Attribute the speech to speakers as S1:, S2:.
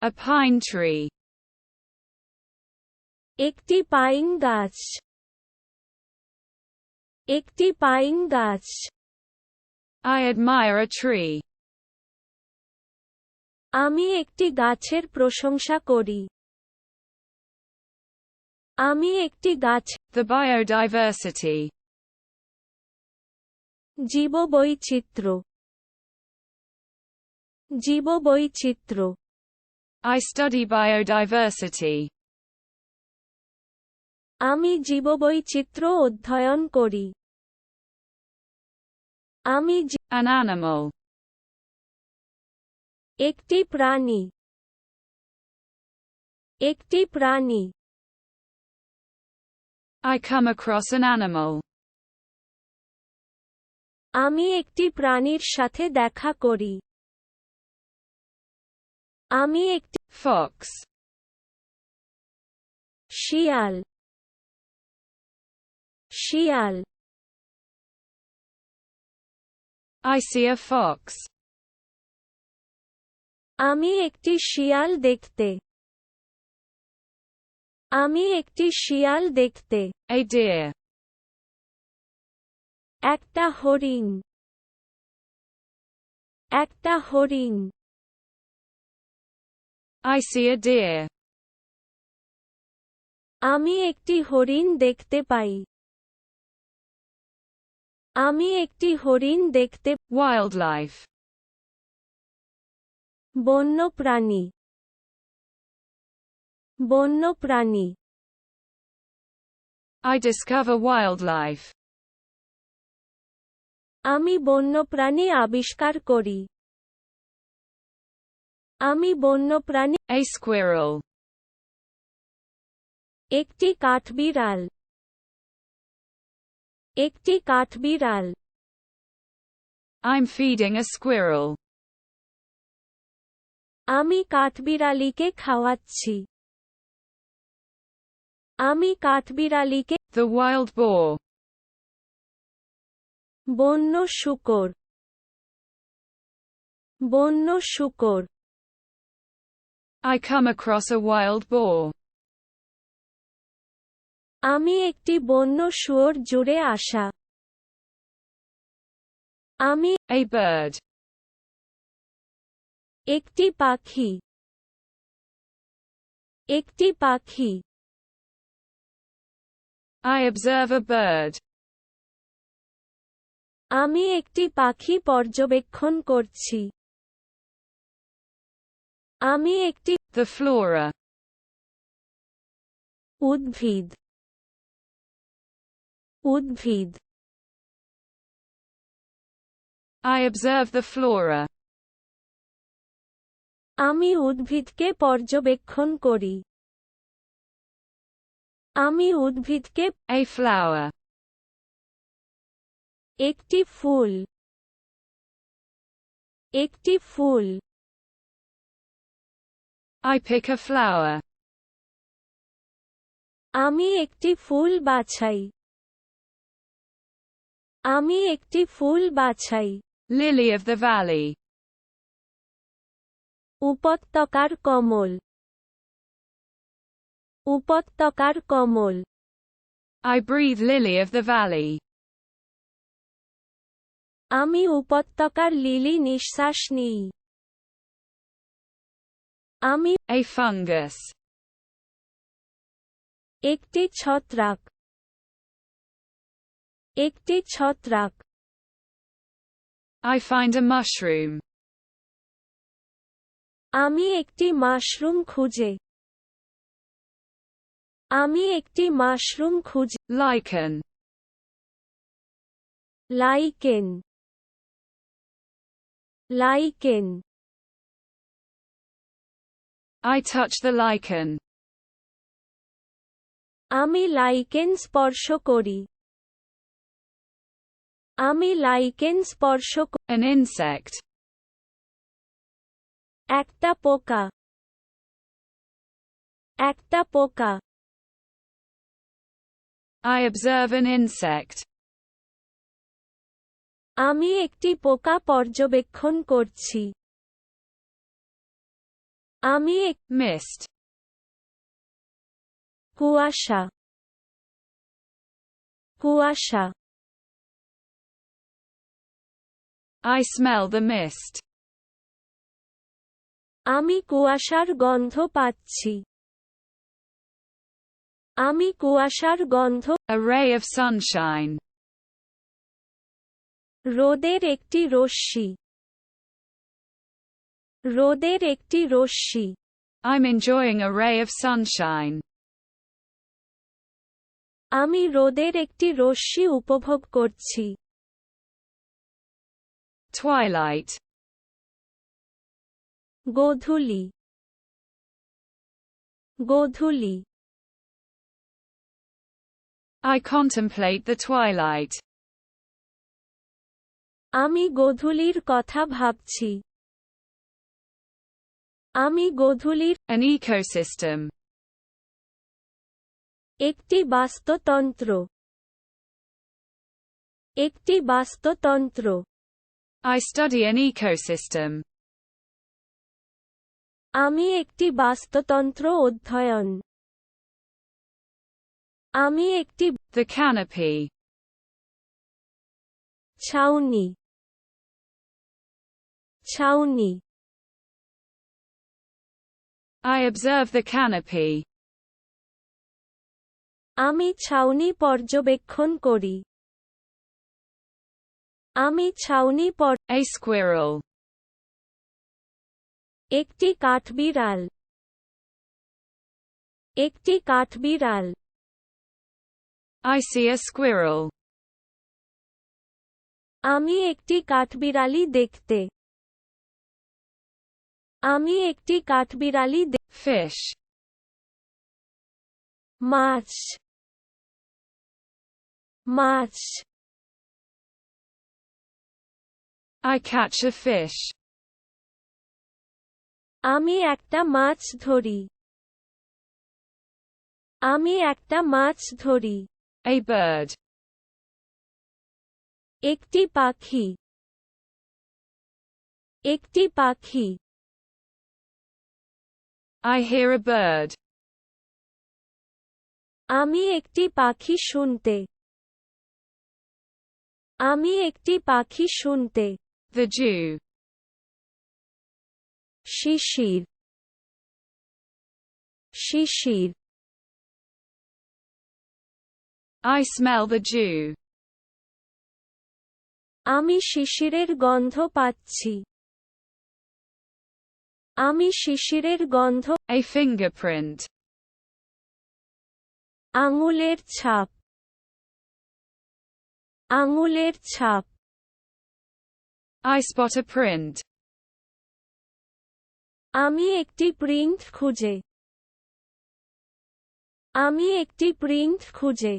S1: A pine tree.
S2: একটি pine গাছ। একটি পাইন গাছ।
S1: I admire a tree.
S2: আমি একটি গাছের প্রশংসা করি। আমি একটি গাছ।
S1: The biodiversity.
S2: জীববৈচিত্র্য। জীববৈচিত্র্য।
S1: I study biodiversity.
S2: আমি জীববৈচিত্র্য অধ্যয়ন করি। আমি
S1: An animal.
S2: একটি প্রাণী। একটি প্রাণী।
S1: I come across an animal.
S2: আমি একটি প্রাণীর সাথে দেখা করি। আমি একটি
S1: Fox.
S2: শিয়াল। শিয়াল।
S1: I see a fox.
S2: আমি একটি শিয়াল দেখতে। আমি একটি শিয়াল দেখতে।
S1: A deer.
S2: একটা হরিণ। একটা হরিণ।
S1: I see a deer.
S2: আমি একটি হরিণ দেখতে পাই। আমি একটি হরিণ দেখতে।
S1: Wildlife.
S2: বন্যপ্রাণী। বন্যপ্রাণী।
S1: I discover wildlife.
S2: আমি বন্যপ্রাণী আবিষ্কার করি। আমি বন্যপ্রাণী।
S1: A squirrel.
S2: একটি কাঠবিড়াল। একটি কাঠবিড়াল।
S1: I'm feeding a squirrel.
S2: আমি কাঠবিড়ালিকে খাওয়াচ্ছি। আমি কাঠবিড়ালিকে।
S1: The wild boar.
S2: বন্য শূকর। বন্য শূকর।
S1: I come across a wild boar.
S2: আমি একটি বন্য শুয়োর জুড়ে আসা। আমি
S1: A bird.
S2: একটি পাখি। একটি পাখি।
S1: I observe a bird.
S2: আমি একটি পাখি পর্যবেক্ষণ করছি। আমি একটি।
S1: The flora.
S2: উদ্ভিদ। উদ্ভিদ।
S1: I observe the flora.
S2: আমি উদ্ভিদকে পর্যবেক্ষণ করি। আমি উদ্ভিদকে।
S1: A flower.
S2: একটি ফুল। একটি ফুল।
S1: I pick a flower.
S2: আমি একটি ফুল বাছাই। আমি একটি ফুল বাছাই।
S1: Lily of the valley.
S2: উপত্যকার কমল। উপত্যকার কমল।
S1: I breathe lily of the valley.
S2: আমি উপত্যকার লিলি নিঃশ্বাস নিই। আমি
S1: A fungus.
S2: একটি ছত্রাক। একটি ছত্রাক।
S1: I find a mushroom.
S2: আমি একটি মাশরুম খুঁজে। আমি একটি মাশরুম খুঁজে।
S1: Lichen.
S2: Lichen. Lichen.
S1: I touch the lichen.
S2: আমি লাইকেন স্পর্শ করি। আমি লাইকেন স্পর্শ করি।
S1: An insect.
S2: একটা পোকা। একটা পোকা।
S1: I observe an insect.
S2: আমি একটি পোকা পর্যবেক্ষণ করছি। আমি
S1: mist,
S2: কুয়াশা কুয়াশা
S1: I smell the mist.
S2: আমি কুয়াশার গন্ধ পাচ্ছি আমি কুয়াশার গন্ধ
S1: A ray of sunshine.
S2: রোদের একটি রশ্মি রোদের একটি রশ্মি
S1: I'm enjoying a ray of sunshine.
S2: আমি রোদের একটি রশ্মি উপভোগ করছি
S1: Twilight.
S2: Godhuli Godhuli
S1: I contemplate the twilight.
S2: আমি গোধূলির কথা ভাবছি আমি গোধূলির
S1: An ecosystem.
S2: একটি বাস্তুতন্ত্র একটি বাস্তুতন্ত্র
S1: I study an ecosystem.
S2: আমি একটি বাস্তুতন্ত্র অধ্যয়ন আমি একটি
S1: The canopy.
S2: ছাউনি ছাউনি
S1: I observe the canopy.
S2: আমি ছাউনি পর্যবেক্ষণ করি আমি ছাউনি
S1: A squirrel.
S2: একটি কাঠবিড়াল একটি কাঠবিড়াল
S1: I see a squirrel.
S2: আমি একটি কাঠবিড়ালি দেখতে আমি একটি কাঠবিড়ালি
S1: Fish.
S2: Much much
S1: I catch a fish.
S2: আমি একটা মাছ ধরি আমি একটা মাছ ধরি
S1: A bird.
S2: একটি পাখি একটি পাখি
S1: I hear a bird.
S2: আমি একটি পাখি শুনতে আমি একটি পাখি শুনতে
S1: The dew.
S2: Shishir Shishir
S1: I smell the dew.
S2: আমি শিশিরের গন্ধ পাচ্ছি আমি শিশিরের গন্ধ
S1: A fingerprint.
S2: আঙুলের ছাপ আঙুলের ছাপ
S1: I spot a print.
S2: আমি একটি প্রিন্ট খুঁজে আমি একটি প্রিন্ট খুঁজে